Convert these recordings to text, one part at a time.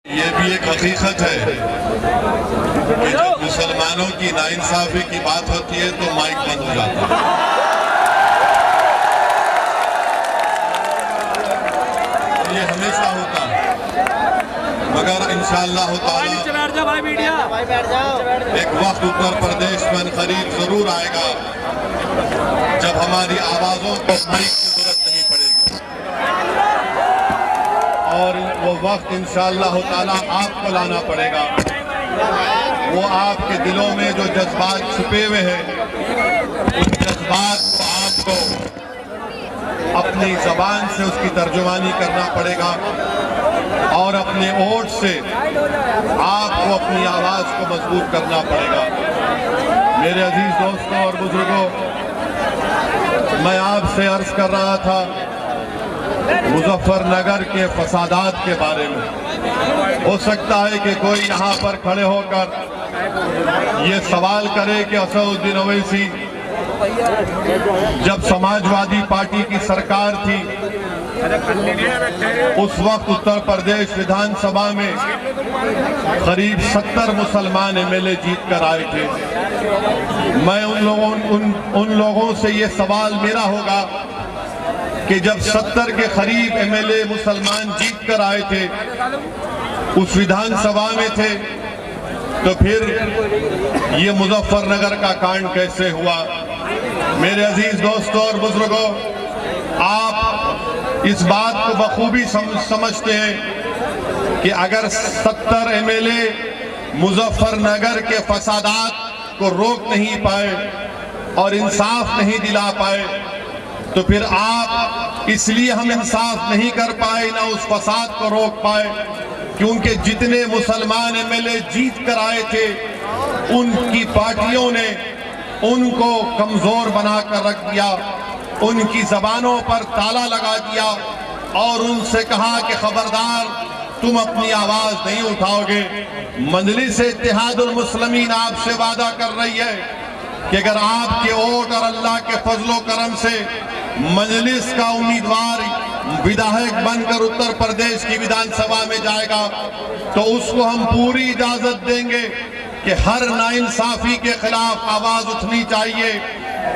ये भी एक हकीकत है कि जब मुसलमानों की नाइंसाफी की बात होती है तो माइक बंद हो जाता है। ये हमेशा होता है, मगर इंशाअल्लाह ताला एक वक्त उत्तर प्रदेश में करीब जरूर आएगा जब हमारी आवाजों को माइक की जरूरत नहीं पड़ेगी, और वो वक्त इंशाअल्लाह ताला आपको लाना पड़ेगा। वो आपके दिलों में जो जज्बात छुपे हुए हैं, उन जज्बात को आपको अपनी जबान से उसकी तर्जुमानी करना पड़ेगा और अपने ओट से आपको अपनी आवाज को मजबूत करना पड़ेगा। मेरे अजीज दोस्तों और बुजुर्गों, मैं आपसे अर्ज कर रहा था मुजफ्फरनगर के फसादात के बारे में। हो सकता है कि कोई यहाँ पर खड़े होकर ये सवाल करे कि असदुद्दीन ओवैसी, जब समाजवादी पार्टी की सरकार थी उस वक्त उत्तर प्रदेश विधानसभा में करीब 70 मुसलमान एमएलए जीत कर आए थे। मैं उन लोगों से ये सवाल मेरा होगा कि जब 70 के करीब एमएलए मुसलमान जीत कर आए थे, उस विधानसभा में थे, तो फिर ये मुजफ्फरनगर का कांड कैसे हुआ? मेरे अजीज दोस्तों और बुजुर्गों, आप इस बात को बखूबी समझते हैं कि अगर 70 एमएलए मुजफ्फरनगर के फसादात को रोक नहीं पाए और इंसाफ नहीं दिला पाए, तो फिर आप इसलिए हम इंसाफ नहीं कर पाए, ना उस फसाद को रोक पाए, क्योंकि जितने मुसलमान एमएलए जीत कर आए थे उनकी पार्टियों ने उनको कमजोर बनाकर रख दिया, उनकी जबानों पर ताला लगा दिया और उनसे कहा कि खबरदार, तुम अपनी आवाज नहीं उठाओगे। मजलिस इत्तेहादुल मुस्लिमीन आपसे वादा कर रही है कि अगर आपके वोट और अल्लाह के फजलो करम से मजलिस का उम्मीदवार विधायक बनकर उत्तर प्रदेश की विधानसभा में जाएगा, तो उसको हम पूरी इजाजत देंगे कि हर नाइंसाफी के खिलाफ आवाज उठनी चाहिए,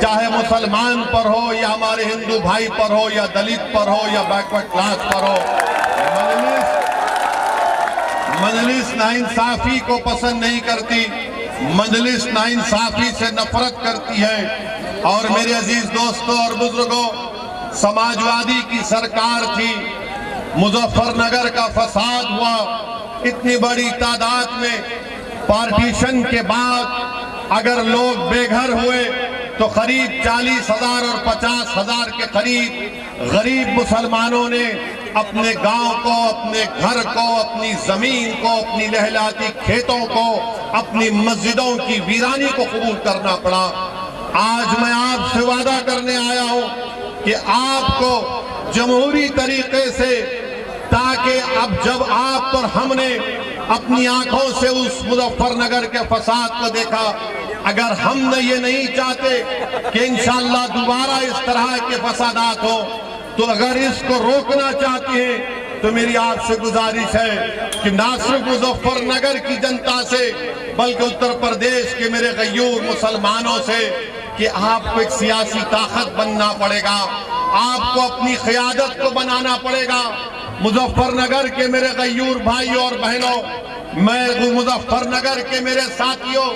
चाहे मुसलमान पर हो या हमारे हिंदू भाई पर हो या दलित पर हो या बैकवर्ड क्लास पर हो। मजलिस नाइंसाफी को पसंद नहीं करती, मजलिस नाइंसाफी से नफरत करती है। और मेरे अजीज दोस्तों और बुजुर्गों, समाजवादी की सरकार थी, मुजफ्फरनगर का फसाद हुआ, इतनी बड़ी तादाद में पार्टीशन के बाद अगर लोग बेघर हुए तो करीब 40,000 और 50,000 के करीब गरीब मुसलमानों ने अपने गांव को, अपने घर को, अपनी जमीन को, अपनी लहलाती खेतों को, अपनी मस्जिदों की वीरानी को कबूल करना पड़ा। आज मैं आपसे वादा करने आया हूं कि आपको जमहूरी तरीके से, ताकि अब जब आप और हमने अपनी आंखों से उस मुजफ्फरनगर के फसाद को देखा, अगर हम ये नहीं चाहते कि इंशाअल्लाह दोबारा इस तरह के फसादात हो, तो अगर इसको रोकना चाहते हैं तो मेरी आपसे गुजारिश है कि ना सिर्फ मुजफ्फरनगर की जनता से बल्कि उत्तर प्रदेश के मेरे गयूर मुसलमानों से कि आपको एक सियासी ताकत बनना पड़ेगा, आपको अपनी क़यादत को बनाना पड़ेगा। मुजफ्फरनगर के मेरे गयूर भाइयों और बहनों, मैं मुजफ्फरनगर के मेरे साथियों,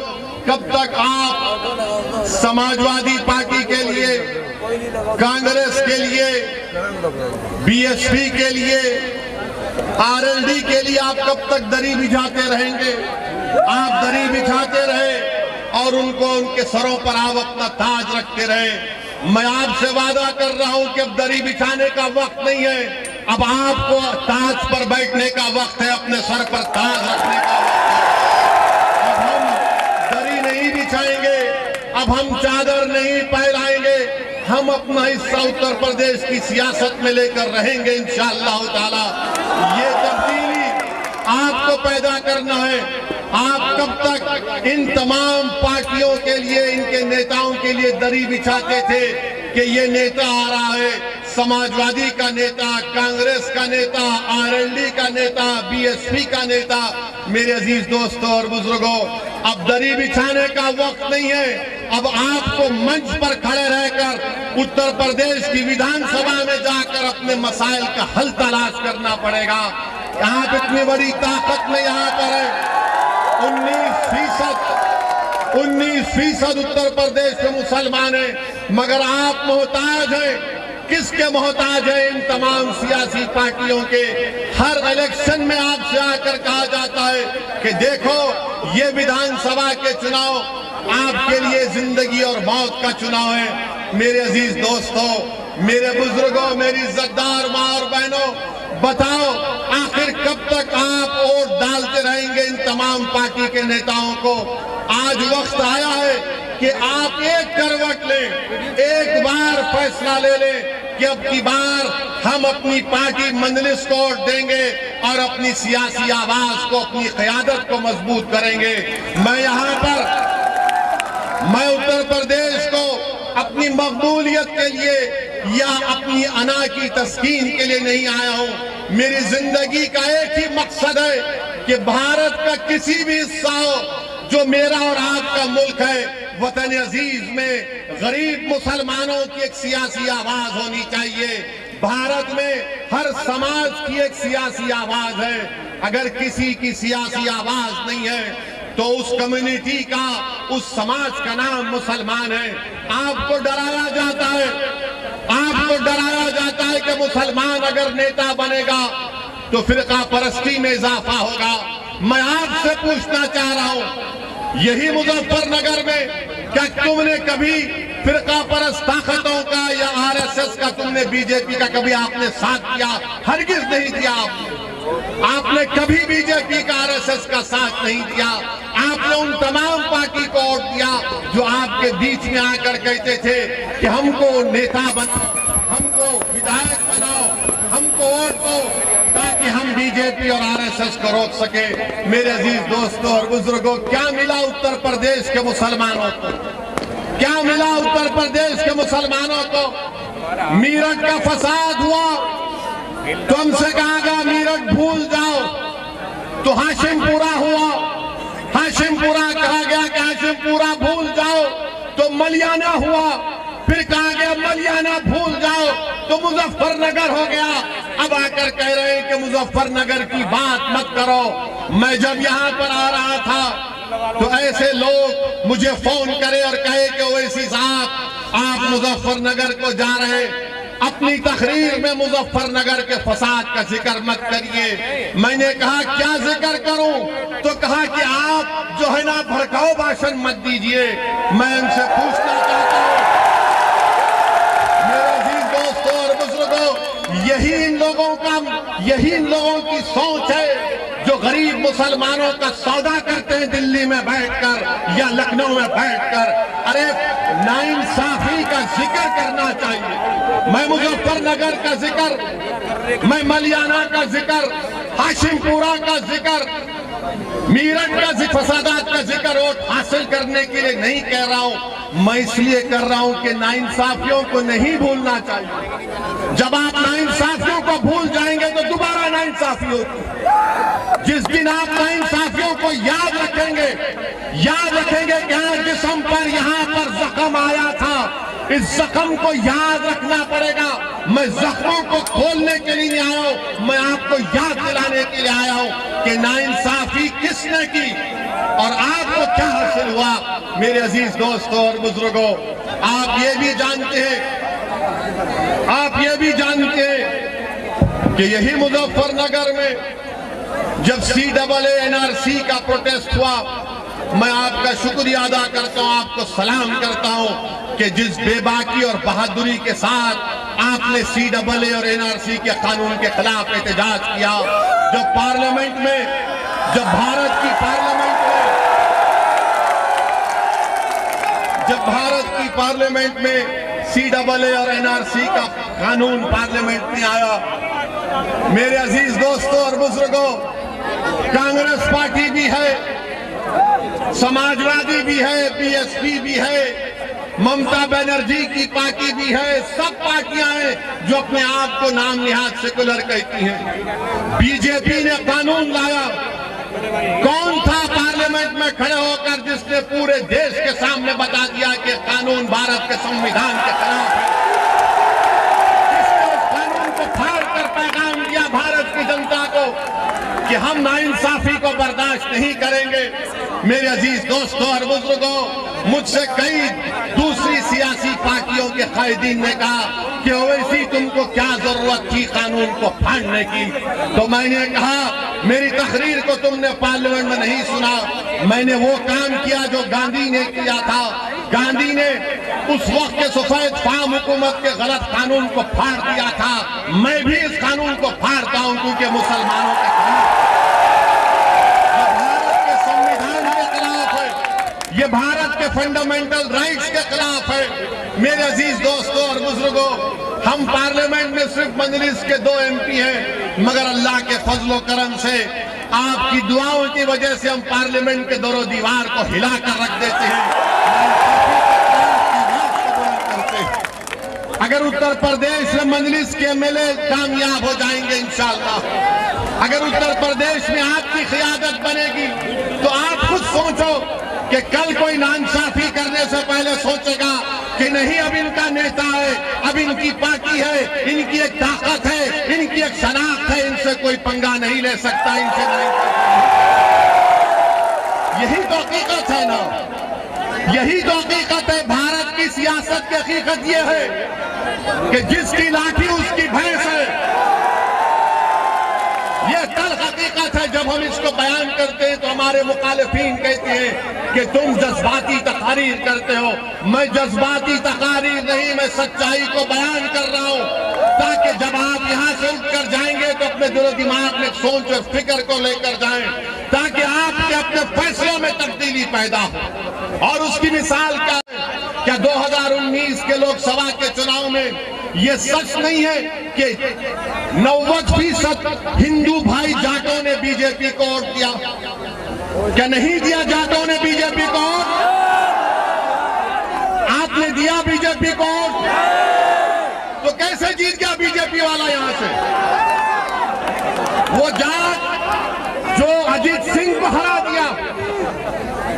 कब तक आप समाजवादी पार्टी के लिए, कांग्रेस के लिए, बीएसपी के लिए, आरएलडी के लिए आप कब तक दरी बिछाते रहेंगे? आप दरी बिछाते रहे और उनको उनके सरों पर आप अपना ताज रखते रहे। मैं आपसे वादा कर रहा हूं कि अब दरी बिछाने का वक्त नहीं है, अब आपको ताज पर बैठने का वक्त है, अपने सर पर ताज रखने का वक्त है। अब हम दरी नहीं बिछाएंगे, अब हम चादर नहीं फैलाएंगे, हम अपना हिस्सा उत्तर प्रदेश की सियासत में लेकर रहेंगे इंशाअल्लाह ताला। ये तब्दीली आपको पैदा करना है। आप कब तक इन तमाम पार्टियों के लिए, इनके नेताओं के लिए दरी बिछाते थे? कि ये नेता आ रहा है, समाजवादी का नेता, कांग्रेस का नेता, आरएलडी का नेता, बीएसपी का नेता। मेरे अजीज दोस्तों और बुजुर्गों, अब दरी बिछाने का वक्त नहीं है। अब आपको मंच पर खड़े रहकर उत्तर प्रदेश की विधानसभा में जाकर अपने मसाइल का हल तलाश करना पड़ेगा। यहाँ पे इतनी बड़ी ताकत में यहाँ पर है। 19% उत्तर प्रदेश के मुसलमान हैं, मगर आप मोहताज हैं। किसके मोहताज है? इन तमाम सियासी पार्टियों के। हर इलेक्शन में आपसे आकर कहा जाता है कि देखो ये विधानसभा के चुनाव आपके लिए जिंदगी और मौत का चुनाव है। मेरे अजीज दोस्तों, मेरे बुजुर्गों, मेरी इज्जतदार माँ और बहनों, बताओ आखिर कब तक आप वोट डालते रहेंगे इन तमाम पार्टी के नेताओं को? आज वक्त आया है कि आप एक करवट लें, एक बार फैसला ले लें कि अब की बार हम अपनी पार्टी मजलिस को वोट देंगे और अपनी सियासी आवाज को, अपनी क़यादत को मजबूत करेंगे। मैं उत्तर प्रदेश को अपनी मकबूलियत के लिए या अपनी अना की तस्कीन के लिए नहीं आया हूं। मेरी जिंदगी का एक ही मकसद है कि भारत का किसी भी हिस्सा हो जो मेरा और आपका मुल्क है, वतन अजीज में गरीब मुसलमानों की एक सियासी आवाज होनी चाहिए। भारत में हर समाज की एक सियासी आवाज है। अगर किसी की सियासी आवाज नहीं है तो उस कम्युनिटी का, उस समाज का नाम मुसलमान है। आपको डराया जाता है, आपको डराया जाता है कि मुसलमान अगर नेता बनेगा तो फिरका परस्ती में इजाफा होगा। मैं आपसे पूछना चाह रहा हूं, यही मुजफ्फरनगर में क्या तुमने कभी फिरका परस्त ताकतों का या आरएसएस का, तुमने बीजेपी का कभी आपने साथ किया? हरगिज नहीं दिया। आपने कभी बीजेपी का, आरएसएस का साथ नहीं दिया। आपने उन तमाम पार्टी को वोट दिया जो आपके बीच में आकर कहते थे कि हमको नेता बनाओ, हमको विधायक बनाओ, हमको वोट दो ताकि हम बीजेपी और आरएसएस को रोक सके। मेरे अजीज दोस्तों और बुजुर्गों, क्या मिला उत्तर प्रदेश के मुसलमानों को? क्या मिला उत्तर प्रदेश के मुसलमानों को? मीरठ का फसाद हुआ, तुमसे कहा गया मीरठ भूल जाओ, तो हाशिमपुरा हुआ। हाशिमपुरा कहा गया कि हाशिमपुरा भूल जाओ, तो मलियाना हुआ। फिर कहा गया मलियाना भूल जाओ, तो मुजफ्फरनगर हो गया। अब आकर कह रहे हैं कि मुजफ्फरनगर की बात मत करो। मैं जब यहाँ पर आ रहा था तो ऐसे लोग मुझे फोन करे और कहे कि ओवैसी साहब आप मुजफ्फरनगर को जा रहे, अपनी तकरीर में मुजफ्फरनगर के फसाद का जिक्र मत करिए। मैंने कहा क्या जिक्र करूं? तो कहा कि आप जो है ना भड़काऊ भाषण मत दीजिए। मैं उनसे पूछना चाहता हूं, मेरे अजीज दोस्तों और बुजुर्गों, यही इन लोगों की सोच है जो गरीब मुसलमानों का सौदा करते हैं दिल्ली में बैठकर या लखनऊ में बैठकर। अरे नाइंसाफी का जिक्र करना चाहिए। मैं मुजफ्फरनगर का जिक्र, मैं मलियाना का जिक्र, हाशिमपुरा का जिक्र, मीरठ का फसादात का जिक्र वोट हासिल करने के लिए नहीं कह रहा हूं। मैं इसलिए कर रहा हूं कि नाइंसाफियों को नहीं भूलना चाहिए। जब आप नाइंसाफियों को भूल जाएंगे तो दोबारा नाइंसाफी होती है। जिस दिन आप नाइंसाफियों को याद रखेंगे कि हाँ जिस्म पर यहाँ पर जख्म आया था, इस जख्म को याद रखना पड़ेगा। मैं जख्मों को खोलने के लिए नहीं आया हूं, मैं आपको याद दिलाने के लिए आया हूं कि नाइंसाफी किसने की और आपको क्या हासिल हुआ। मेरे अजीज दोस्तों और बुजुर्गों, आप ये भी जानते हैं कि यही मुजफ्फरनगर में जब CAA NRC का प्रोटेस्ट हुआ, मैं आपका शुक्रिया अदा करता हूं, आपको सलाम करता हूं कि जिस बेबाकी और बहादुरी के साथ आपने CAA और NRC के कानून के खिलाफ एहतजाज किया। जब पार्लियामेंट में, जब भारत की पार्लियामेंट में CAA और NRC का कानून पार्लियामेंट में आया, मेरे अजीज दोस्तों और बुजुर्गों, कांग्रेस पार्टी भी है, समाजवादी भी है, BSP भी है, ममता बनर्जी की पार्टी भी है, सब पार्टियां हैं जो अपने आप को नाम निहाद सेकुलर कहती हैं। बीजेपी ने कानून लाया, कौन था पार्लियामेंट में खड़े होकर जिसने पूरे देश के सामने बता दिया कि कानून भारत के संविधान के खिलाफ है? किसने उस कानून को फाड़कर पैगाम दिया भारत की जनता को कि हम नाइंसाफी को बर्दाश्त नहीं करेंगे? मेरे अजीज दोस्तों और बुजुर्गों, मुझसे कई दूसरी सियासी पार्टियों के कायदीन ने कहा कि ओवैसी तुमको क्या जरूरत थी कानून को फाड़ने की? तो मैंने कहा मेरी तकरीर को तुमने पार्लियामेंट में नहीं सुना। मैंने वो काम किया जो गांधी ने किया था। गांधी ने उस वक्त के सफेद फार्म हुकूमत के गलत कानून को फाड़ दिया था। मैं भी इस कानून को फाड़ता हूं क्योंकि मुसलमानों के खिलाफ, ये भारत के फंडामेंटल राइट्स के खिलाफ है। मेरे अजीज दोस्तों और बुजुर्गों, हम पार्लियामेंट में सिर्फ मजलिस के 2 MP हैं, मगर अल्लाह के फजलो करम से आपकी दुआओं की वजह से हम पार्लियामेंट के दोनों दीवार को हिलाकर रख देते हैं। अगर उत्तर प्रदेश में मजलिस के MLA कामयाब हो जाएंगे इंशाअल्लाह, अगर उत्तर प्रदेश में आपकी क़ियादत बनेगी तो आप खुद सोचो कि कल कोई नाइंसाफी करने से पहले सोचेगा कि नहीं अब इनका नेता है, अब इनकी पार्टी है, इनकी एक ताकत है, इनकी एक शनाख्त है, इनसे कोई पंगा नहीं ले सकता, इनसे नहीं। यही तो हकीकत है ना, यही तो हकीकत है। भारत की सियासत की हकीकत यह है कि जिसकी लाठी उसकी भैंस है। यह कल हकीकत है। जब हम इसको बयान करते हैं तो हमारे मुखालिफिन कहते हैं कि तुम जज्बाती तकारीर करते हो। मैं जज्बाती तकारीर नहीं, मैं सच्चाई को बयान कर रहा हूं ताकि जब आप यहां से उठकर जाएंगे तो अपने दिलो दिमाग में सोच और फिक्र को लेकर जाएं, ताकि आपके अपने फैसलों में तब्दीली पैदा हो। और उसकी मिसाल क्या है? क्या 2019 के लोकसभा के चुनाव में ये सच नहीं है कि 90% हिंदू भाई जाटों ने बीजेपी को वोट दिया? क्या नहीं दिया जाटों ने बीजेपी को वोट? आपने दिया बीजेपी को वोट? तो कैसे जीत गया बीजेपी वाला यहां से? वो जाट जो अजीत सिंह को हरा दिया,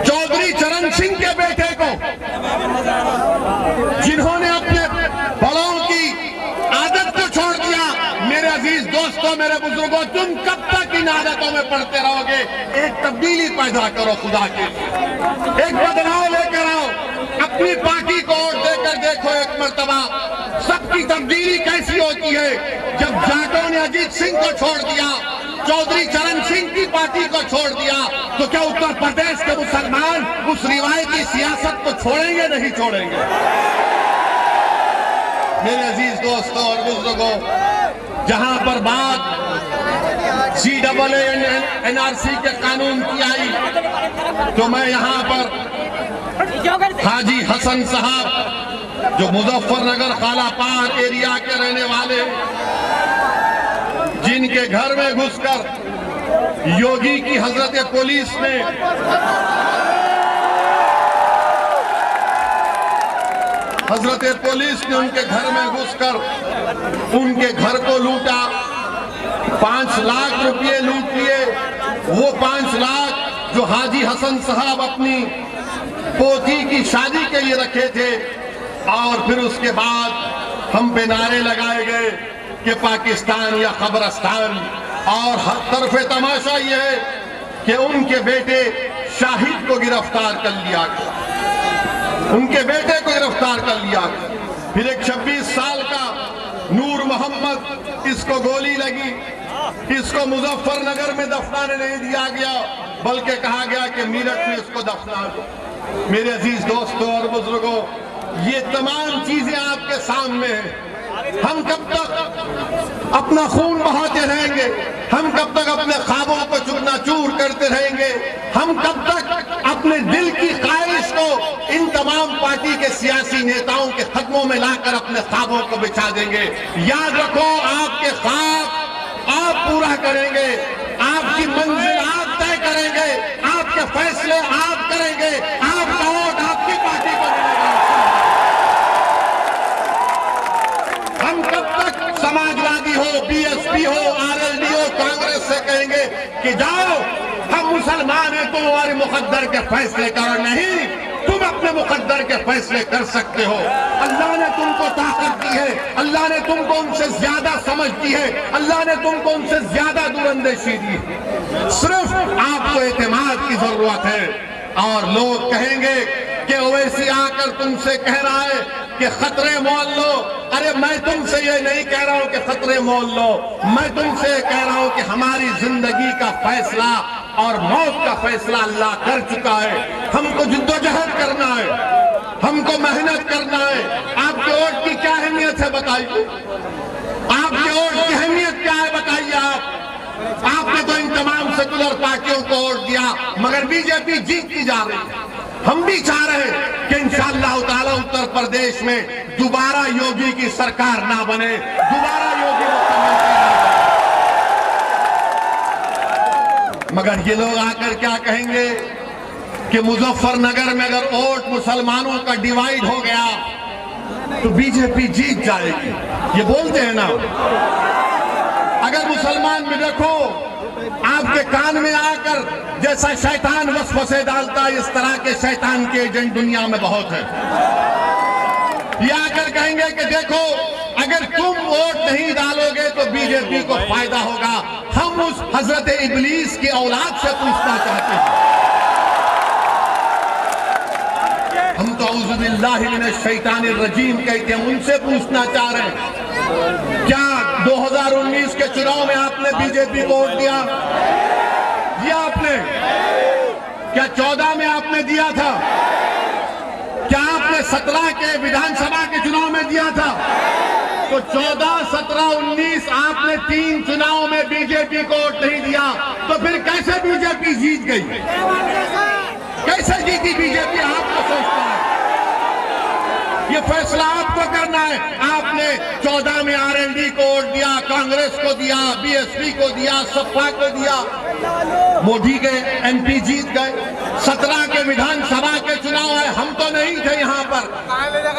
चौधरी चरण सिंह के बेटे को, जिन्होंने अपने बड़ों की आदत को छोड़ दिया। मेरे अजीज दोस्तों, मेरे बुजुर्गों, तुम कब तक इन आदतों में पड़ते रहोगे? एक तब्दीली पैदा करो, खुदा के एक बदलाव लेकर आओ। अपनी पार्टी को वोट देकर देखो एक मर्तबा सबकी तब्दीली कैसी होती है। जब जाटों ने अजीत सिंह को छोड़ दिया, चौधरी चरण सिंह की पार्टी को छोड़ दिया, तो क्या उत्तर प्रदेश के मुसलमान उस रिवायती सियासत को छोड़ेंगे? नहीं छोड़ेंगे। मेरे अजीज दोस्तों और बुजुर्गों, जहां पर बात CAA NRC के कानून की आई, तो मैं यहां पर हाजी हसन साहब जो मुजफ्फरनगर कालापार एरिया के रहने वाले, जिनके घर में घुसकर योगी की हजरत पुलिस ने उनके घर में घुसकर उनके घर को लूटा, 5 लाख रुपए लूट लिए। वो 5 लाख जो हाजी हसन साहब अपनी पोती की शादी के लिए रखे थे, और फिर उसके बाद हम पे नारे लगाए गए कि पाकिस्तान या कब्रिस्तान। और हर तरफ तमाशा यह है कि उनके बेटे शाहिद को गिरफ्तार कर लिया गया, उनके बेटे को गिरफ्तार कर लिया गया। फिर एक 26 साल का नूर मोहम्मद, इसको गोली लगी, इसको मुजफ्फरनगर में दफनाने नहीं दिया गया, बल्कि कहा गया कि मीरठ में इसको दफना दो। मेरे अजीज दोस्तों और बुजुर्गों, ये तमाम चीजें आपके सामने हैं। हम कब तक अपना खून बहाते रहेंगे? हम कब तक अपने ख्वाबों को चूर करते रहेंगे? हम कब तक अपने दिल की ख्वाहिश को इन तमाम पार्टी के सियासी नेताओं के कदमों में लाकर अपने ख्वाबों को बिछा देंगे? याद रखो, आपके ख्वाब आप पूरा करेंगे, आपकी मंजिल आप तय करेंगे, आपके फैसले आप करेंगे, आपका वोट आपकी पार्टी को मिलेगा। मुसलमान है, तुम हमारे मुकद्दर के फैसले करो। नहीं, तुम अपने मुकद्दर के फैसले कर सकते हो। अल्लाह ने तुमको ताकत दी है, अल्लाह ने तुमको उनसे ज्यादा समझ दी है, अल्लाह ने तुमको उनसे ज्यादा दूरंदेशी दी है। सिर्फ आपको एतमाद की जरूरत है। और लोग कहेंगे कि ओवैसी आकर तुमसे कह रहा है कि खतरे मोल लो। अरे मैं तुमसे ये नहीं कह रहा हूं कि खतरे मोल लो, मैं तुमसे कह रहा हूं कि हमारी जिंदगी का फैसला और मौत का फैसला अल्लाह कर चुका है। हमको जिद्दोजहद करना है, हमको मेहनत करना है। आपके वोट की क्या अहमियत है बताइए, आपके वोट की अहमियत क्या है बताइए। आपने तो इन तमाम सेकुलर पार्टियों को वोट दिया, मगर बीजेपी जीतती जा रही है। हम भी चाह रहे हैं कि इंशाअल्लाह ताला उत्तर प्रदेश में दोबारा योगी की सरकार ना बने, दोबारा योगी मुख्यमंत्री ना बने। मगर ये लोग आकर क्या कहेंगे कि मुजफ्फरनगर में अगर वोट मुसलमानों का डिवाइड हो गया तो बीजेपी जीत जाएगी। ये बोलते हैं ना। अगर मुसलमान में देखो, आपके कान में आकर जैसा शैतान वसवसे डालता है, इस तरह के शैतान के एजेंट दुनिया में बहुत है। ये आकर कहेंगे कि देखो, अगर तुम वोट नहीं डालोगे तो बीजेपी को फायदा होगा। हम उस हजरत इब्लीस की औलाद से पूछना चाहते हैं। हम तो औज़ुबिल्लाहि मिनश शैतानिर रजीम कहते हैं, उनसे पूछना चाह रहे हैं, क्या 2019 के चुनाव में आपने बीजेपी को वोट दिया? आपने क्या 14 में आपने दिया था? क्या आपने 17 के विधानसभा के चुनाव में दिया था? तो 14, 17, 19 आपने 3 चुनाव में बीजेपी को वोट नहीं दिया, तो फिर कैसे बीजेपी जीत गई? कैसे जीती बीजेपी? आपको सोचना है, ये फैसला आपको करना है। आपने 14 में आरएलडी को वोट दिया, कांग्रेस को दिया, बीएसपी को दिया, सपा को दिया, मोदी के एमपी जीत गए। 17 के विधानसभा के चुनाव है, हम तो नहीं थे यहाँ पर,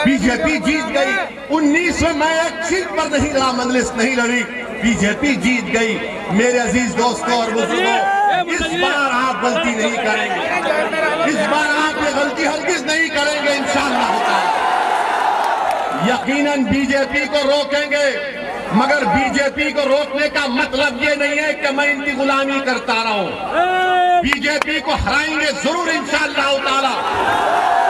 बीजेपी जीत गई। 19 में मैं एक सीट पर नहीं लड़ा, मजलिस नहीं लड़ी, बीजेपी जीत गई। मेरे अजीज दोस्तों और बुजुर्गों, इस बार आप गलती नहीं करेंगे, इस बार आप ये गलती हरगिज नहीं करेंगे इंशाअल्लाह। यकीनन बीजेपी को रोकेंगे, मगर बीजेपी को रोकने का मतलब ये नहीं है कि मैं इनकी गुलामी करता रहा हूं। बीजेपी को हराएंगे जरूर इंशाअल्लाह ताला,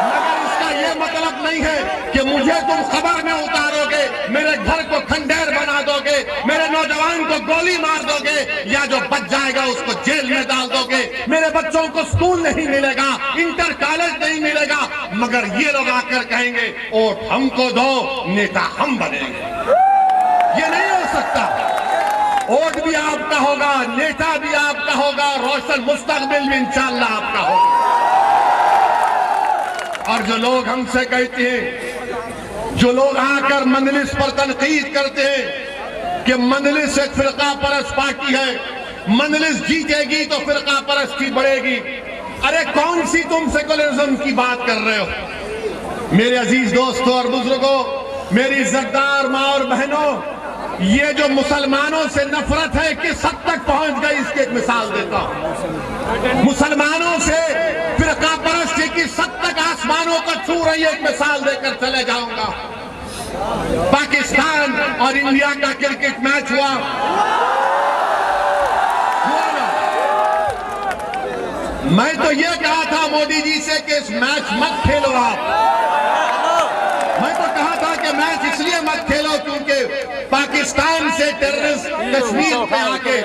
मगर इसका ये मतलब नहीं है कि मुझे तुम खबर में उतारोगे, मेरे घर को खंडेर बना दोगे, मेरे नौजवान को गोली मार दोगे, या जो बच जाएगा उसको जेल में डाल दोगे, मेरे बच्चों को स्कूल नहीं मिलेगा, इंटर कॉलेज नहीं मिलेगा। मगर ये लोग आकर कहेंगे वोट हमको दो, नेता हम बनेंगे। ये नहीं हो सकता। वोट भी आपका होगा, नेता भी आपका होगा, रोशन मुस्तकबिल भी इंशाअल्लाह आपका होगा। और जो लोग हमसे कहते हैं, जो लोग आकर मजलिस पर तनकीद करते हैं कि मजलिस एक फिरका परस्त पार्टी है, मजलिस जीतेगी तो फिरका परस्ती बढ़ेगी। अरे कौन सी तुम सेकुलरिज्म की बात कर रहे हो? मेरे अजीज दोस्तों और बुजुर्गों, मेरी इज्जतदार माँ और बहनों, ये जो मुसलमानों से नफरत है किस हद तक पहुंच गई, इसकी एक मिसाल देता हूं। मुसलमानों से फिरका परस्ती किस हद तक आसमानों को छू रही है, एक मिसाल देकर चले जाऊंगा। पाकिस्तान और इंडिया का क्रिकेट मैच हुआ ना? मैं तो ये कहा था मोदी जी से कि इस मैच मत खेलो आप। मैं तो कहा था कि मैच इसलिए मत खेलो क्योंकि पाकिस्तान से टेररिस्ट कश्मीर पे आके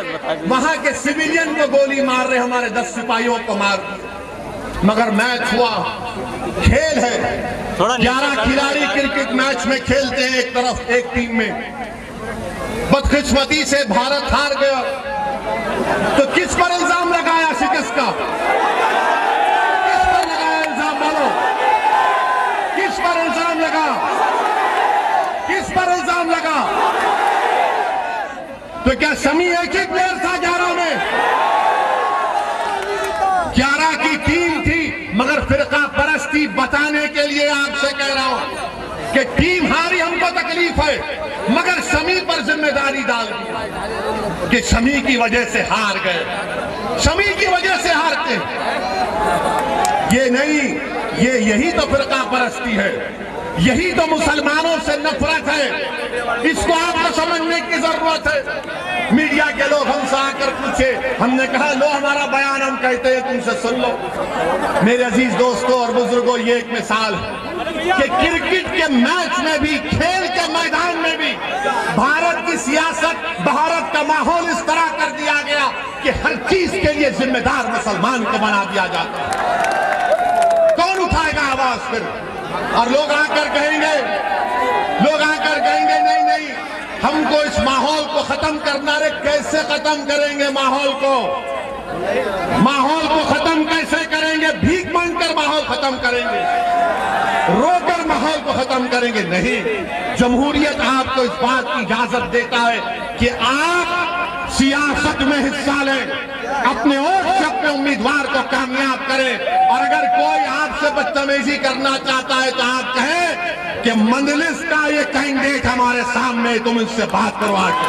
वहां के सिविलियन को गोली मार रहे, हमारे 10 सिपाहियों को मार दिया। मगर मैच हुआ, खेल है, 11 खिलाड़ी क्रिकेट मैच में खेलते हैं एक तरफ एक टीम में। बदकिस्मती से भारत हार गया, तो किस पर इल्जाम लगाया शिकस्त का? किस पर लगाया इल्जाम? बोलो, किस पर इल्जाम लगा? किस पर इल्जाम लगा? तो क्या शमी एक ही प्लेयर था 11 में? 11 की टीम थी, मगर फिरका परस्ती बताने के लिए आपसे कह रहा हूं कि टीम हारी, हमको तकलीफ है, मगर शमी पर जिम्मेदारी डाल दी कि शमी की वजह से हार गए, शमी की वजह से हारते चाहते हैं। ये नहीं, यही तो फिरका परस्ती है, यही तो मुसलमानों से नफरत है। इसको आपको समझने की जरूरत है। मीडिया के लोग हमसे आकर पूछे, हमने कहा लो हमारा बयान हम कहते हैं तुमसे सुन लो। मेरे अजीज दोस्तों और बुजुर्गों, ये एक मिसाल है कि क्रिकेट के मैच में भी, खेल के मैदान में भी भारत की सियासत, भारत का माहौल इस तरह कर दिया गया कि हर चीज के लिए जिम्मेदार मुसलमान को बना दिया जाता है। कौन उठाएगा आवाज फिर? और लोग आकर कहेंगे नहीं नहीं, हमको इस माहौल को खत्म करना। रे कैसे खत्म करेंगे माहौल को? माहौल को खत्म कैसे करेंगे? भीख मांगकर माहौल खत्म करेंगे? रोकर माहौल को खत्म करेंगे? नहीं। जमहूरियत आपको इस बात की इजाजत देता है कि आप सियासत में हिस्सा लें, अपने वोट से अपने उम्मीदवार को कामयाब करें। और अगर कोई आपसे बदतमीजी करना चाहता है तो आप कहें कि मंजलिस का ये कैंडिडेट हमारे सामने, तुम इससे बात करवा के।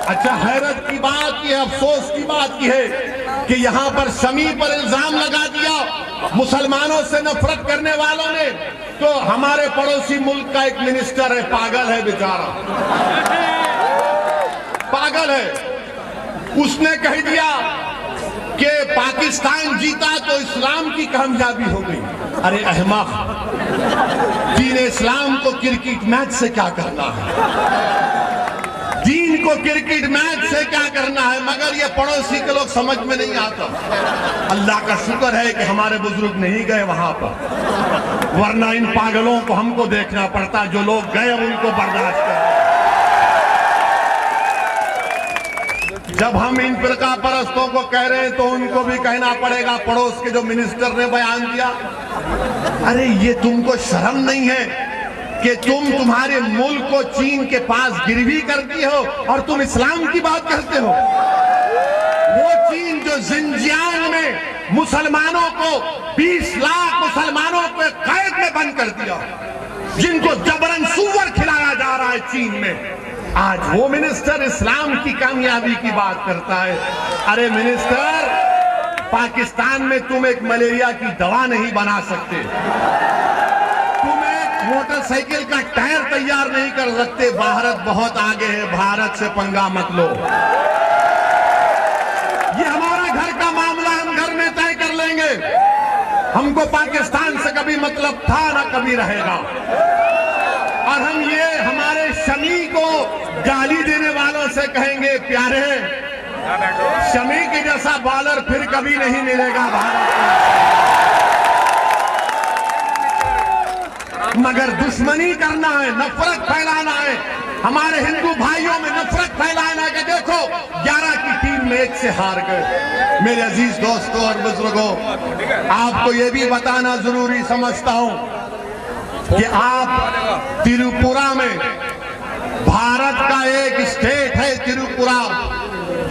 अच्छा, हैरत की बात की है, अफसोस की बात की है कि यहां पर शमी पर इल्जाम लगा दिया मुसलमानों से नफरत करने वालों ने। तो हमारे पड़ोसी मुल्क का एक मिनिस्टर है, पागल है बेचारा, पागल है। उसने कह दिया कि पाकिस्तान जीता तो इस्लाम की कामयाबी हो गई। अरे अहमक, दीन इस्लाम को क्रिकेट मैच से क्या करना है? दीन को क्रिकेट मैच से क्या करना है? मगर ये पड़ोसी के लोग समझ में नहीं आता। अल्लाह का शुक्र है कि हमारे बुजुर्ग नहीं गए वहां पर, वरना इन पागलों को हमको देखना पड़ता। जो लोग गए उनको बर्दाश्त कर। जब हम इन फिरका परस्तों को कह रहे हैं तो उनको भी कहना पड़ेगा। पड़ोस के जो मिनिस्टर ने बयान दिया, अरे ये तुमको शर्म नहीं है कि तुम्हारे मुल्क को चीन के पास गिरवी करती हो और तुम इस्लाम की बात करते हो? वो चीन जो जिंजियांग में मुसलमानों को, 20 लाख मुसलमानों को कैद में बंद कर दिया, जिनको जबरन सूअर खिलाया जा रहा है चीन में, आज वो मिनिस्टर इस्लाम की कामयाबी की बात करता है। अरे मिनिस्टर, पाकिस्तान में तुम एक मलेरिया की दवा नहीं बना सकते, तुम एक मोटरसाइकिल का टायर तैयार नहीं कर सकते। भारत बहुत आगे है, भारत से पंगा मत लो। ये हमारा घर का मामला, हम घर में तय कर लेंगे। हमको पाकिस्तान से कभी मतलब था ना कभी रहेगा। और हम ये हमारे शमी को गाली देने वालों से कहेंगे, प्यारे, शमी के जैसा बॉलर फिर कभी नहीं मिलेगा भारत को। मगर दुश्मनी करना है, नफरत फैलाना है, हमारे हिंदू भाइयों में नफरत फैलाना है कि देखो 11 की टीम में 1 से हार गए। मेरे अजीज दोस्तों और बुजुर्गों, आपको ये भी बताना जरूरी समझता हूं कि आप त्रिपुरा में, भारत का एक स्टेट है त्रिपुरा,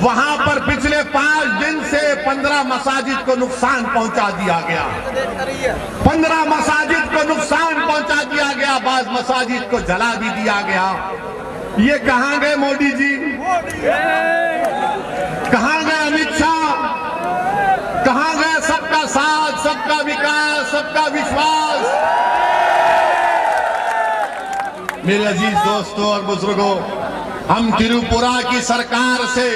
वहां पर पिछले 5 दिन से 15 मसाजिद को नुकसान पहुंचा दिया गया। 15 मसाजिद को नुकसान पहुंचा दिया गया, बाज़ मसाजिद को जला भी दिया गया। ये कहां गए मोदी जी? कहां गए अमित शाह? कहां गए सबका साथ, सबका विकास, सबका विश्वास? मेरे अजीज दोस्तों और बुजुर्गों, हम त्रिपुरा की सरकार से,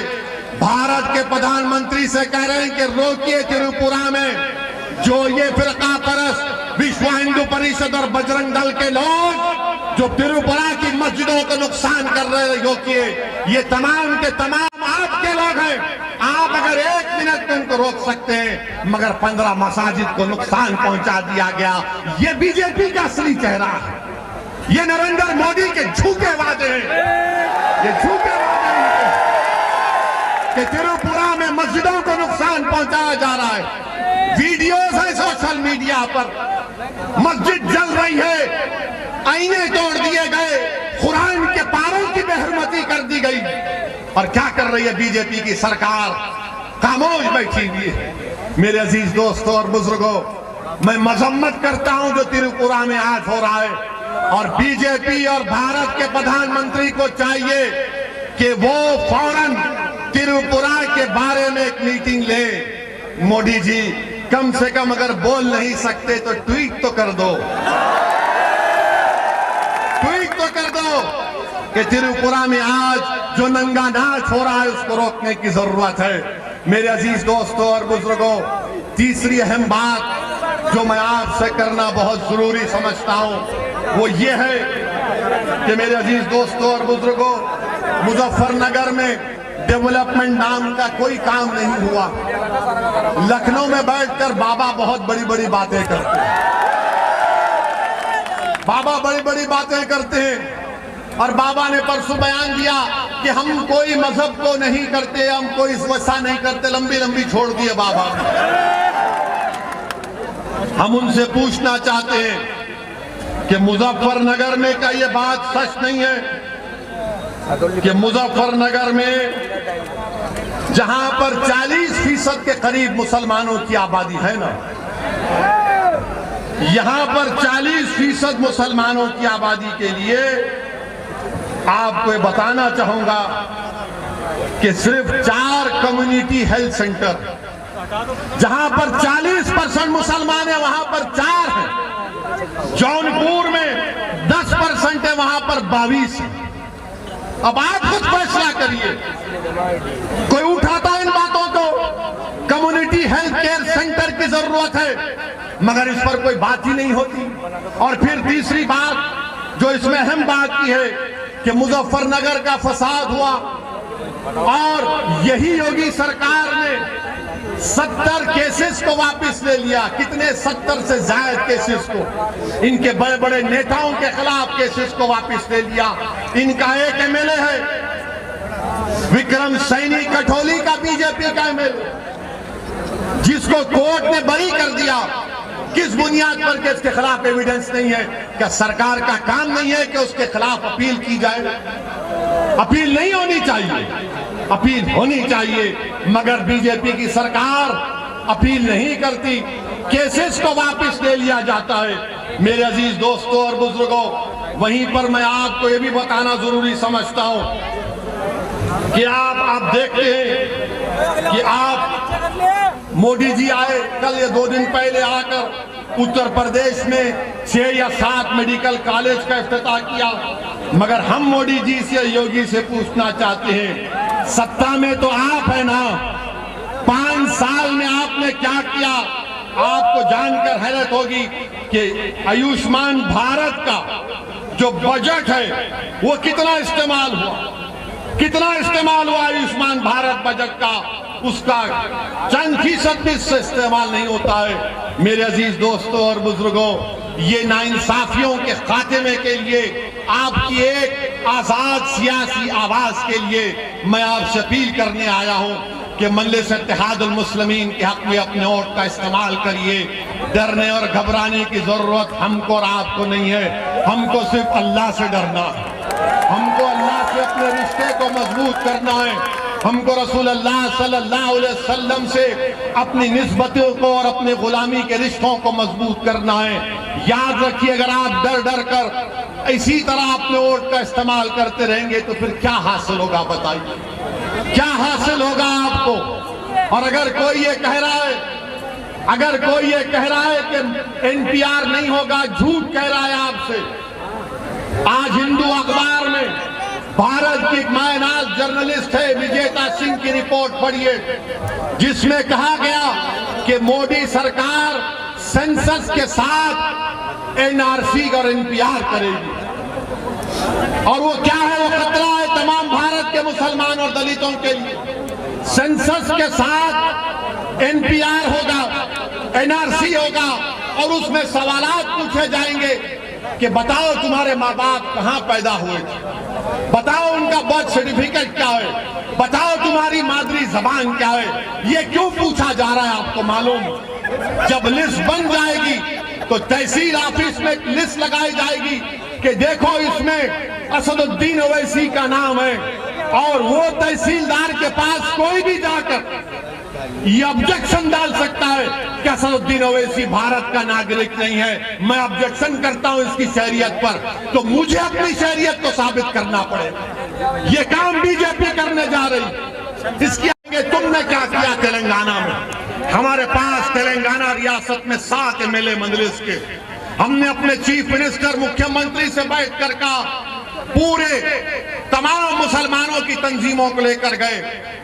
भारत के प्रधानमंत्री से कह रहे हैं कि रोकिए त्रिपुरा में जो ये फिरका परस्त विश्व हिंदू परिषद और बजरंग दल के लोग जो त्रिपुरा की मस्जिदों को नुकसान कर रहे हैं, रोकिए। ये तमाम के तमाम आपके लोग हैं। आप अगर 1 मिनट में उनको रोक सकते हैं, मगर 15 मसाजिद को नुकसान पहुंचा दिया गया। ये बीजेपी का असली चेहरा है। ये नरेंद्र मोदी के झूठे वादे हैं, ये झूठे वादे हैं कि त्रिपुरा में मस्जिदों को नुकसान पहुंचाया जा रहा है। वीडियोस है सोशल मीडिया पर, मस्जिद जल रही है, आईने तोड़ दिए गए, कुरान के पारों की बेहरमती कर दी गई। और क्या कर रही है बीजेपी की सरकार? खामोश बैठी हुई है। मेरे अजीज दोस्तों और बुजुर्गों, मैं मजम्मत करता हूं जो त्रिपुरा में आज हो रहा है। और बीजेपी और भारत के प्रधानमंत्री को चाहिए कि वो फौरन त्रिपुरा के बारे मोदी जी कम से कम अगर बोल नहीं सकते तो ट्वीट तो कर दो, ट्वीट तो कर दो कि त्रिपुरा में आज जो नंगा नाच हो रहा है उसको रोकने की जरूरत है। मेरे अजीज दोस्तों और बुजुर्गों, तीसरी अहम बात जो मैं आपसे करना बहुत जरूरी समझता हूं वो ये है कि मेरे अजीज दोस्तों और बुजुर्गों, मुजफ्फरनगर में डेवलपमेंट नाम का कोई काम नहीं हुआ। लखनऊ में बैठकर बाबा बहुत बड़ी बड़ी बातें करते हैं, बाबा बड़ी बड़ी बातें करते हैं। और बाबा ने परसों बयान दिया कि हम कोई मजहब को नहीं करते, हम कोई वैसा नहीं करते, लंबी लंबी छोड़ दिए बाबा। हम उनसे पूछना चाहते हैं कि मुजफ्फरनगर में क्या ये बात सच नहीं है कि मुजफ्फरनगर में जहां पर 40% के करीब मुसलमानों की आबादी है ना, यहां पर 40% मुसलमानों की आबादी के लिए आपको ये बताना चाहूंगा कि सिर्फ 4 कम्युनिटी हेल्थ सेंटर, जहां पर 40% मुसलमान है वहां पर 4 हैं। जौनपुर में 10% है, वहां पर 22 है। अब आप खुद फैसला करिए, कोई उठाता इन बातों को। कम्युनिटी हेल्थ केयर सेंटर की जरूरत है मगर इस पर कोई बात ही नहीं होती। और फिर तीसरी बात जो इसमें अहम बात की है कि मुजफ्फरनगर का फसाद हुआ और यही योगी सरकार ने 70 केसेस को वापस ले लिया। कितने? 70 से ज्यादा केसेस को, इनके बड़े बड़े नेताओं के खिलाफ केसेस को वापस ले लिया। इनका एक एमएलए है विक्रम सैनी कठौली का, बीजेपी का एमएलए, जिसको कोर्ट ने बरी कर दिया। किस बुनियाद पर कि इसके खिलाफ एविडेंस नहीं है? क्या सरकार का काम नहीं है कि उसके खिलाफ अपील की जाए? अपील नहीं होनी चाहिए, अपील होनी चाहिए, मगर बीजेपी की सरकार अपील नहीं करती, केसेस को वापस ले लिया जाता है। मेरे अजीज दोस्तों और बुजुर्गों, वहीं पर मैं आपको ये भी बताना जरूरी समझता हूं कि आप देखते हैं कि आप मोदी जी आए कल या 2 दिन पहले आकर उत्तर प्रदेश में 6 या 7 मेडिकल कॉलेज का इफ्तिताह किया। मगर हम मोदी जी से, योगी से पूछना चाहते हैं, सत्ता में तो आप है ना, 5 साल में आपने क्या किया? आपको जानकर हैरत होगी कि आयुष्मान भारत का जो बजट है वो कितना इस्तेमाल हुआ, कितना इस्तेमाल हुआ आयुष्मान भारत बजट का, उसका चंद फीसद भी इस्तेमाल नहीं होता है। मेरे अजीज दोस्तों और बुजुर्गों, ये नाइंसाफियों के खात्मे के लिए, आपकी एक आजाद सियासी आवाज के लिए मैं आपसे अपील करने आया हूं कि मजलिस इत्तेहादुल मुस्लिमीन के हक में अपने वोट का इस्तेमाल करिए। डरने और घबराने की जरूरत हमको और आपको नहीं है, हमको सिर्फ अल्लाह से डरना है। हमको अल्लाह से अपने रिश्ते को मजबूत करना है, हमको रसूल अल्लाह सल्लल्लाहु अलैहि वसल्लम से अपनी निस्बतों को और अपने गुलामी के रिश्तों को मजबूत करना है। याद रखिए, अगर आप डर डर कर इसी तरह अपने वोट का इस्तेमाल करते रहेंगे तो फिर क्या हासिल होगा? बताइए, क्या हासिल होगा आपको? और अगर कोई ये कह रहा है, अगर कोई ये कह रहा है कि एनपीआर नहीं होगा, झूठ कह रहा है आपसे। आज हिंदू अखबार में भारत की मायनाज जर्नलिस्ट है विजेता सिंह की रिपोर्ट पढ़िए, जिसमें कहा गया कि मोदी सरकार सेंसस के साथ एनआरसी और एनपीआर करेगी। और वो क्या है? वो खतरा है तमाम भारत के मुसलमान और दलितों के लिए। सेंसस के साथ एनपीआर होगा, एनआरसी होगा और उसमें सवालात पूछे जाएंगे कि बताओ तुम्हारे माँ बाप कहाँ पैदा हुए थे, बताओ उनका बर्थ सर्टिफिकेट क्या है, बताओ तुम्हारी मादरी जबान क्या है। ये क्यों पूछा जा रहा है आपको मालूम? जब लिस्ट बन जाएगी तो तहसील ऑफिस में लिस्ट लगाई जाएगी कि देखो इसमें असदुद्दीन ओवैसी का नाम है, और वो तहसीलदार के पास कोई भी जाकर ये ऑब्जेक्शन डाल सकता है कि असदुद्दीन ओवैसी भारत का नागरिक नहीं है, मैं ऑब्जेक्शन करता हूं इसकी शहरियत पर, तो मुझे अपनी शहरियत को साबित करना पड़ेगा। ये काम बीजेपी करने जा रही। इसके आगे तुमने क्या किया तेलंगाना में? हमारे पास तेलंगाना रियासत में 7 एमएलए मजलिस के। हमने अपने चीफ मिनिस्टर मुख्यमंत्री से बैठकर कहा, पूरे तमाम मुसलमानों की तंजीमों को लेकर गए,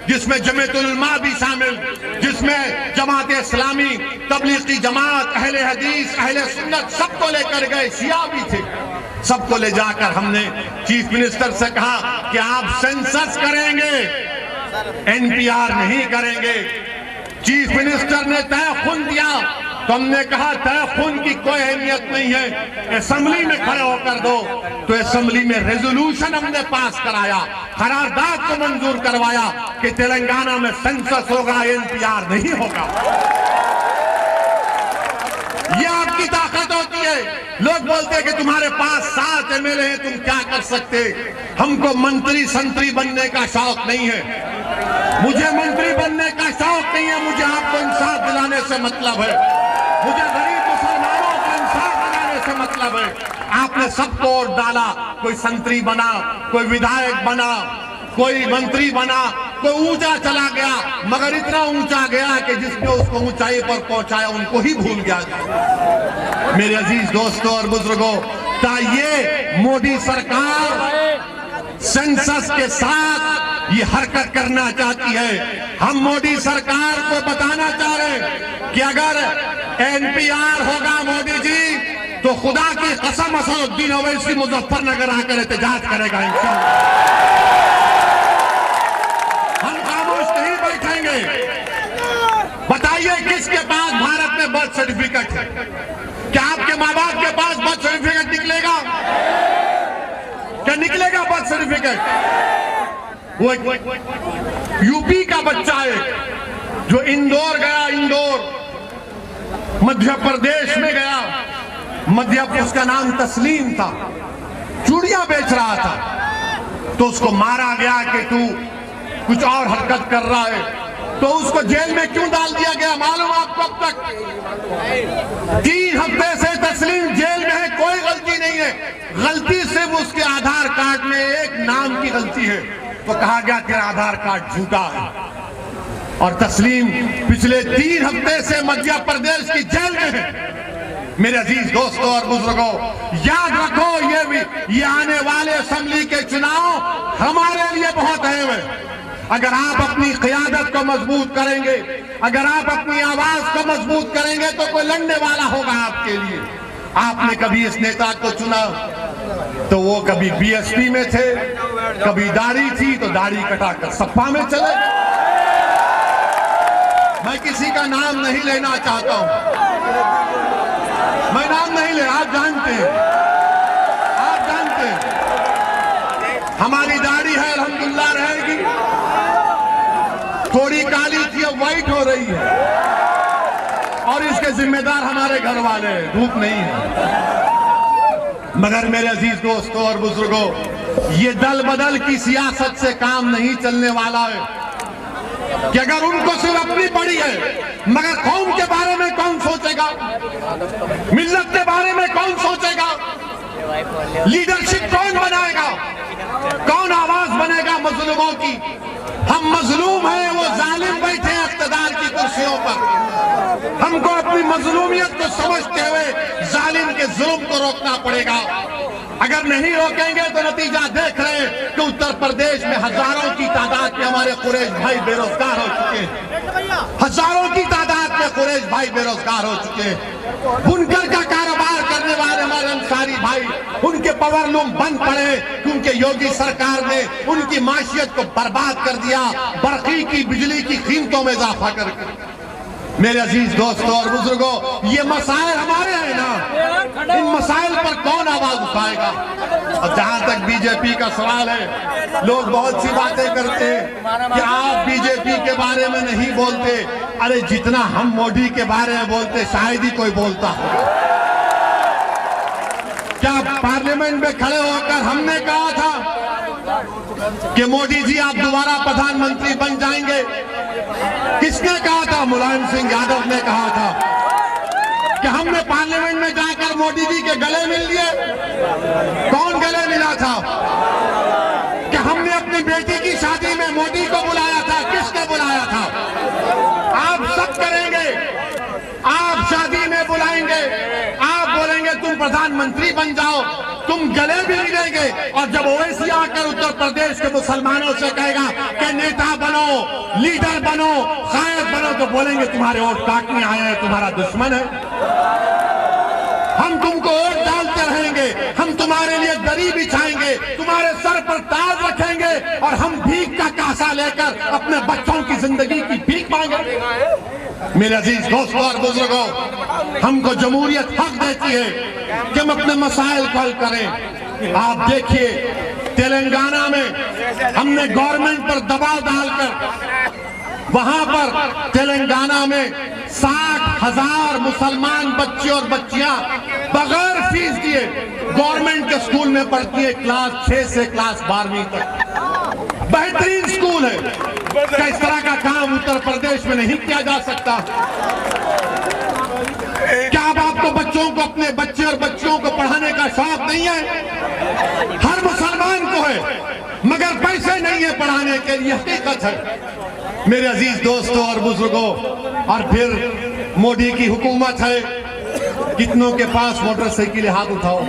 जिसमें जमीयतुल उलमा भी शामिल, जिसमें जमात इस्लामी, तबलीगी जमात, अहले हदीस, अहले सुन्नत, सबको लेकर गए, शिया भी थे। सबको ले जाकर हमने चीफ मिनिस्टर से कहा कि आप सेंसस करेंगे, एनपीआर नहीं करेंगे। चीफ मिनिस्टर ने तय खून दिया, तो हमने कहा तय खून की कोई अहमियत नहीं है, असेंबली में खड़े होकर दो। तो असेंबली में रेजोल्यूशन हमने पास कराया, करारदाद को मंजूर करवाया कि तेलंगाना में सेंसस होगा, एनपीआर नहीं होगा। ये आपकी ताकत होती है। लोग बोलते हैं कि तुम्हारे पास 7 एमएलए हैं, तुम क्या कर सकते। हमको मंत्री संतरी बनने का शौक नहीं है, मुझे मंत्री बनने का शौक नहीं है। मुझे आपको इंसाफ दिलाने से मतलब है, मुझे गरीब मुसलमानों को इंसाफ दिलाने से मतलब है। आपने सबको वोट डाला, कोई संतरी बना, कोई विधायक बना, कोई मंत्री बना, कोई ऊंचा चला गया, मगर इतना ऊंचा गया कि जिसने उसको ऊंचाई पर पहुंचाया उनको ही भूल गया। मेरे अजीज दोस्तों और बुजुर्गों, ये मोदी सरकार सेंसस के साथ ये हरकत करना चाहती है। हम मोदी सरकार को बताना चाह रहे हैं कि अगर एनपीआर होगा मोदी जी, तो खुदा की कसम असदुद्दीन ओवैसी मुजफ्फरनगर आकर एहतजाज करेगा इंशाअल्लाह। हम खामोश नहीं बैठेंगे। बताइए किसके पास भारत में बर्थ सर्टिफिकेट है? क्या आपके माँ बाप के पास बर्थ सर्टिफिकेट निकलेगा? क्या निकलेगा बर्थ सर्टिफिकेट? वो यूपी का बच्चा है जो इंदौर गया, इंदौर मध्य प्रदेश में गया, उसका नाम तस्लीम था, चूड़ियां बेच रहा था, तो उसको मारा गया कि तू कुछ और हरकत कर रहा है। तो उसको जेल में क्यों डाल दिया गया मालूम आपको? अब तक 3 हफ्ते से तस्लीम जेल में है, कोई गलती नहीं है। गलती सिर्फ उसके आधार कार्ड में एक नाम की गलती है, तो कहा गया तेरा आधार कार्ड झूठा है। और तस्लीम पिछले 3 हफ्ते से मध्य प्रदेश की जेल में है। मेरे अजीज दोस्तों और बुजुर्गों, याद रखो ये आने वाले असेंबली के चुनाव हमारे लिए बहुत अहम है। अगर आप अपनी क़यादत को मजबूत करेंगे, अगर आप अपनी आवाज को मजबूत करेंगे, तो कोई लड़ने वाला होगा आपके लिए। आपने कभी इस नेता को चुना तो वो कभी बीएसपी में थे, कभी दाढ़ी थी तो दाढ़ी कटाकर सपा में चले। मैं किसी का नाम नहीं लेना चाहता हूं, मैं नाम नहीं ले, आप जानते हैं, आप जानते हैं हमारी दाढ़ी है, अल्हम्दुलिल्लाह रहेगी। थोड़ी काली थी, अब व्हाइट हो रही है, और इसके जिम्मेदार हमारे घर वाले हैं, धूप नहीं है। मगर मेरे अजीज दोस्तों और बुजुर्गों, ये दल बदल की सियासत से काम नहीं चलने वाला है कि अगर उनको सिर्फ अपनी पड़ी है, मगर कौम के बारे में कौन सोचेगा, मिल्लत के बारे में कौन सोचेगा, लीडरशिप कौन बनाएगा, कौन आवाज बनेगा मजलूमों की? हम मजलूम हैं, वो जालिम बैठे हैं इख्तिदार की कुर्सियों पर। हमको अपनी मजलूमियत को समझते हुए जालिम के जुल्म को रोकना पड़ेगा। अगर नहीं रोकेंगे तो नतीजा देख रहे हैं कि उत्तर प्रदेश में हजारों की तादाद में हमारे कुरैश भाई बेरोजगार हो चुके हैं, हजारों की तादाद में कुरैश भाई बेरोजगार हो चुके हैं। बुनकर का कारोबार करने वाले हमारे अंसारी भाई, उनके पावर लूम बंद पड़े क्योंकि योगी सरकार ने उनकी माशियत को बर्बाद कर दिया, बरकी की बिजली की कीमतों में इजाफा करके। मेरे अजीज दोस्तों और बुजुर्गों, ये मसाइल हमारे हैं ना, इन मसाइल पर कौन आवाज उठाएगा? और जहां तक बीजेपी का सवाल है, लोग बहुत सी बातें करते हैं कि आप बीजेपी के बारे में नहीं बोलते। अरे जितना हम मोदी के बारे में बोलते शायद ही कोई बोलता हो। क्या पार्लियामेंट में खड़े होकर हमने कहा था कि मोदी जी आप दोबारा प्रधानमंत्री बन जाएंगे? किसने कहा था? मुलायम सिंह यादव ने कहा था। कि हमने पार्लियामेंट में जाकर मोदी जी के गले मिल लिए? कौन गले मिला था? कि हमने अपनी बेटी की शादी में मोदी को बुलाया था? किसने बुलाया था? आप सब करेंगे प्रधानमंत्री बन जाओ, तुम गले भी मिलेंगे। और जब ओवैसी आकर उत्तर प्रदेश के मुसलमानों से कहेगा कि नेता बनो, लीडर बनो, कायद बनो, तो बोलेंगे तुम्हारे वोट काटने आए हैं, तुम्हारा दुश्मन है। हम तुमको वोट डालते रहेंगे, हम तुम्हारे लिए दरी बिछाएंगे, तुम्हारे सर पर ताज रखेंगे, और हम भीख का कासा लेकर अपने बच्चों की जिंदगी की भीख मांगेंगे। मेरे अजीज दोस्तों और बुजुर्गों, हमको जमहूरियत हक देती है कि हम अपने मसाइल को हल करें। आप देखिए, तेलंगाना में हमने गवर्नमेंट पर दबाव डालकर वहां पर तेलंगाना में 60,000 मुसलमान बच्चे और बच्चियां बगैर फीस दिए गवर्नमेंट के स्कूल में पढ़ती है, क्लास 6 से क्लास 12वीं तक। बेहतरीन स्कूल है। क्या इस तरह का काम उत्तर प्रदेश में नहीं किया जा सकता? क्या अब आपको बच्चों को, अपने बच्चे और बच्चियों को पढ़ाने का शौक नहीं है? हर मुसलमान को है, मगर पैसे नहीं है पढ़ाने के लिए, हकीकत है। मेरे अजीज दोस्तों और बुजुर्गों, और फिर मोदी की हुकूमत है, कितनों के पास मोटरसाइकिल, हाथ उठाओ।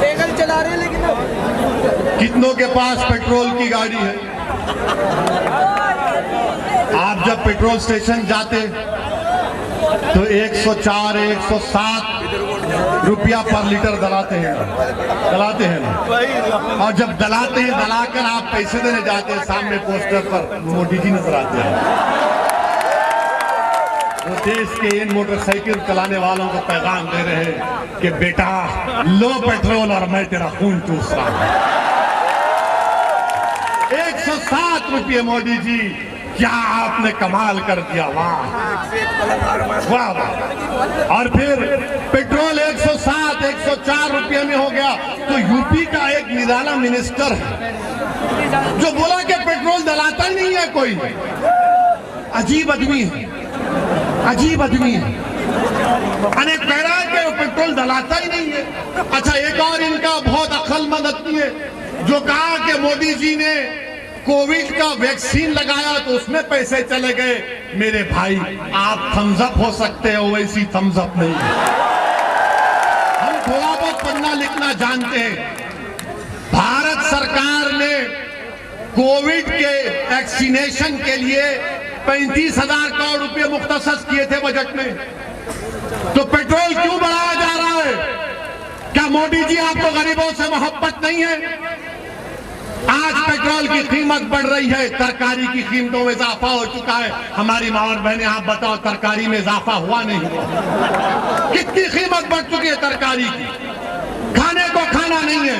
साइकिल चला रहे लेकिन कितनों के पास पेट्रोल की गाड़ी है? आप जब पेट्रोल स्टेशन जाते तो 104, 107 रुपया पर लीटर दलाते हैं ना। और जब दलाते हैं, दलाकर आप पैसे देने जाते हैं, सामने पोस्टर पर मोदी जी नजर आते हैं। वो देश के इन मोटरसाइकिल चलाने वालों को पैगाम दे रहे हैं कि बेटा लो पेट्रोल और मैं तेरा खून चूस रहा हूं। 107 रुपये मोदी जी, क्या आपने कमाल कर दिया, वाह वाह वाह। और फिर पेट्रोल 107, 104 रुपये में हो गया, तो यूपी का एक निराला मिनिस्टर है जो बोला कि पेट्रोल दलाता ही नहीं है कोई। अजीब आदमी है, अजीब आदमी है। अनेक कह रहा है कि वो पेट्रोल दलाता ही नहीं है। अच्छा, एक और इनका बहुत अक्लमंद आदमी है जो कहा कि मोदी जी ने कोविड का वैक्सीन लगाया तो उसमें पैसे चले गए। मेरे भाई, आप थम्स अप हो सकते हो, वैसी थम्स अप नहीं है। हम थोड़ा बहुत पढ़ना लिखना जानते हैं। भारत सरकार ने कोविड के वैक्सीनेशन के लिए 35,000 करोड़ रुपए मुख्तसस किए थे बजट में। तो पेट्रोल क्यों बढ़ाया जा रहा है? क्या मोदी जी आपको गरीबों से मोहब्बत नहीं है? आज पेट्रोल की कीमत बढ़ रही है, तरकारी की कीमतों में इजाफा हो चुका है। हमारी माँ और बहनें, आप बताओ, तरकारी में इजाफा हुआ नहीं हुआ? कितनी कीमत बढ़ चुकी है तरकारी की, खाने को खाना नहीं है,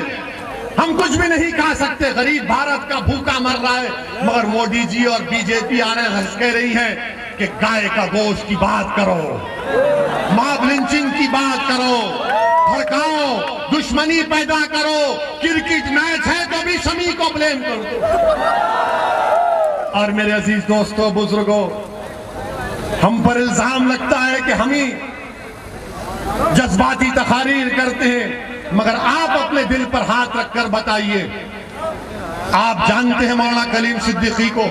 हम कुछ भी नहीं खा सकते। गरीब भारत का भूखा मर रहा है, मगर मोदी जी और बीजेपी आरएसएस कह रही है कि गाय का गोश्त की बात करो, मॉब लिंचिंग की बात करो, भड़काओ, दुश्मनी पैदा करो, क्रिकेट मैच है तो भी शमी को ब्लेम करो। और मेरे अजीज दोस्तों बुजुर्गों, हम पर इल्जाम लगता है कि हम ही जज्बाती तकारीर करते हैं, मगर आप अपने दिल पर हाथ रखकर बताइए, आप जानते हैं मौलाना कलीम सिद्दीकी को?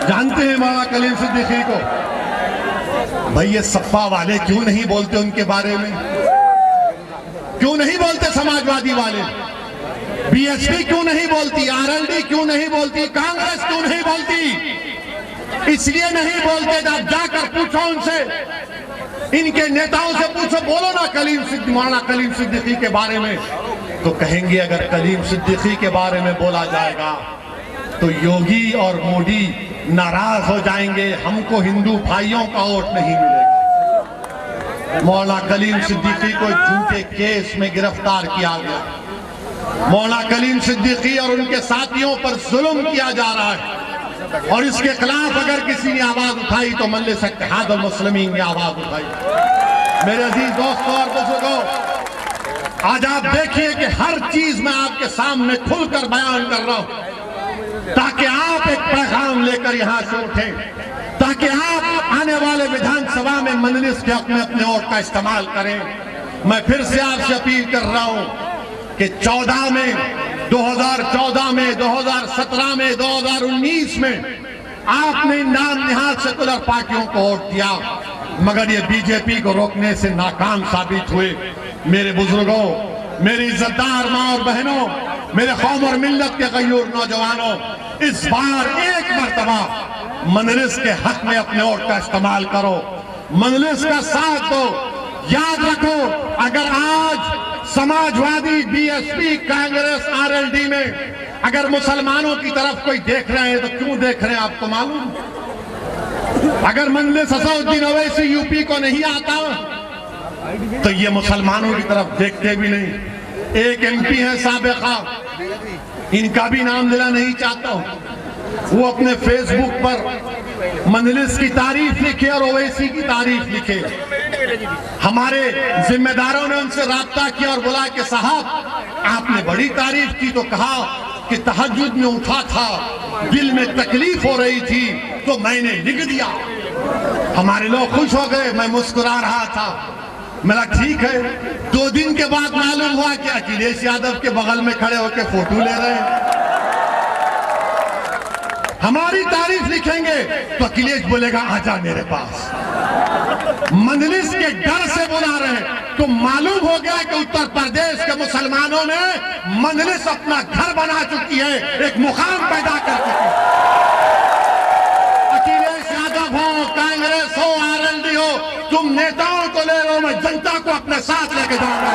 जानते हैं मौलाना कलीम सिद्दीकी को? भाई, ये सपा वाले क्यों नहीं बोलते उनके बारे में? क्यों नहीं बोलते समाजवादी वाले? बीएसपी क्यों नहीं बोलती? आरएलडी क्यों नहीं बोलती? कांग्रेस क्यों नहीं बोलती? इसलिए नहीं बोलते, जब जाकर पूछो उनसे, इनके नेताओं से पूछो, बोलो ना मौलाना कलीम सिद्दीकी के बारे में, तो कहेंगे अगर कलीम सिद्दीकी के बारे में बोला जाएगा तो योगी और मोदी नाराज हो जाएंगे, हमको हिंदू भाइयों का वोट नहीं मिलेगा। मौलाना कलीम सिद्दीकी को झूठे केस में गिरफ्तार किया गया। मौलाना कलीम सिद्दीकी और उनके साथियों पर जुल्म किया जा रहा है, और इसके खिलाफ अगर किसी ने आवाज उठाई तो मजलिस इत्तेहाद अल मुस्लिमीन ने आवाज उठाई। मेरे अजीज दोस्तों और बुजुर्गों, आज आप देखिए कि हर चीज मैं आपके सामने खुलकर बयान कर रहा हूं, ताकि आप एक पैगाम लेकर यहां से उठें, ताकि आप आने वाले विधानसभा में मजलिस के हक में अपने वोट का इस्तेमाल करें। मैं फिर से आपसे अपील कर रहा हूं कि 2014 में, 2017 में, 2019 में आपने नाम निहाल सेकुलर पार्टियों को वोट दिया, मगर ये बीजेपी को रोकने से नाकाम साबित हुए। मेरे बुजुर्गों, मेरी इज्जतदार माँ और बहनों, मेरे कौम और मिल्लत के गयूर नौजवानों, इस बार एक मर्तबा मजलिस के हक में अपने वोट का इस्तेमाल करो, मजलिस का साथ दो। याद रखो, अगर आज समाजवादी, बीएसपी, कांग्रेस, आरएलडी में अगर मुसलमानों की तरफ कोई देख रहे हैं तो क्यों देख रहे हैं आपको मालूम? अगर मजलिस असदुद्दीन ओवैसी यूपी को नहीं आता तो ये मुसलमानों की तरफ देखते भी नहीं। एक एमपी है साबिका, इनका भी नाम लेना नहीं चाहता हूं, वो अपने फेसबुक पर मजलिस की तारीफ लिखे और ओवैसी की तारीफ लिखे। हमारे जिम्मेदारों ने उनसे राब्ता किया और बोला कि साहब आपने बड़ी तारीफ की, तो कहा कि तहज्जुद में उठा था, दिल में तकलीफ हो रही थी तो मैंने लिख दिया। हमारे लोग खुश हो गए, मैं मुस्कुरा रहा था। मेरा ठीक है। 2 दिन के बाद मालूम हुआ कि अखिलेश यादव के बगल में खड़े होकर फोटो ले रहे हैं। हमारी तारीफ लिखेंगे तो अखिलेश बोलेगा आजा मेरे पास। मजलिस के डर से बुला रहे हैं। तो मालूम हो गया कि उत्तर प्रदेश के मुसलमानों में मजलिस अपना घर बना चुकी है, एक मुकाम पैदा कर चुकी है। अखिलेश यादव हो, कांग्रेस हो, आरएलडी हो, तुम नेताओं को ले लो, मैं जनता को अपने साथ लेके जाऊंगा।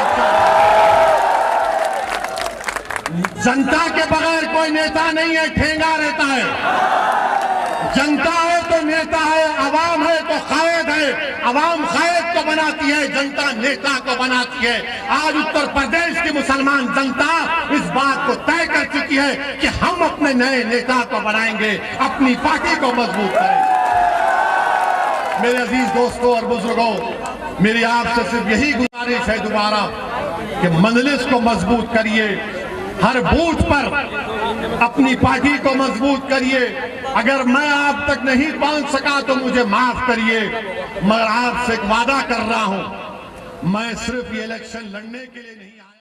जनता के बगैर कोई नेता नहीं है, ठेंगा रहता है। जनता है तो नेता है, अवाम है तो कायद है। अवाम कायद को बनाती है, जनता नेता को बनाती है। आज उत्तर प्रदेश की मुसलमान जनता इस बात को तय कर चुकी है कि हम अपने नए नेता को बनाएंगे, अपनी पार्टी को मजबूत करेंगे। मेरे अजीज दोस्तों और बुजुर्गों, मेरी आपसे सिर्फ यही गुजारिश है दोबारा कि मजलिस को मजबूत करिए, हर बूथ पर अपनी पार्टी को मजबूत करिए। अगर मैं आप तक नहीं पहुंच सका तो मुझे माफ करिए, मगर आपसे एक वादा कर रहा हूं, मैं सिर्फ ये इलेक्शन लड़ने के लिए नहीं आया।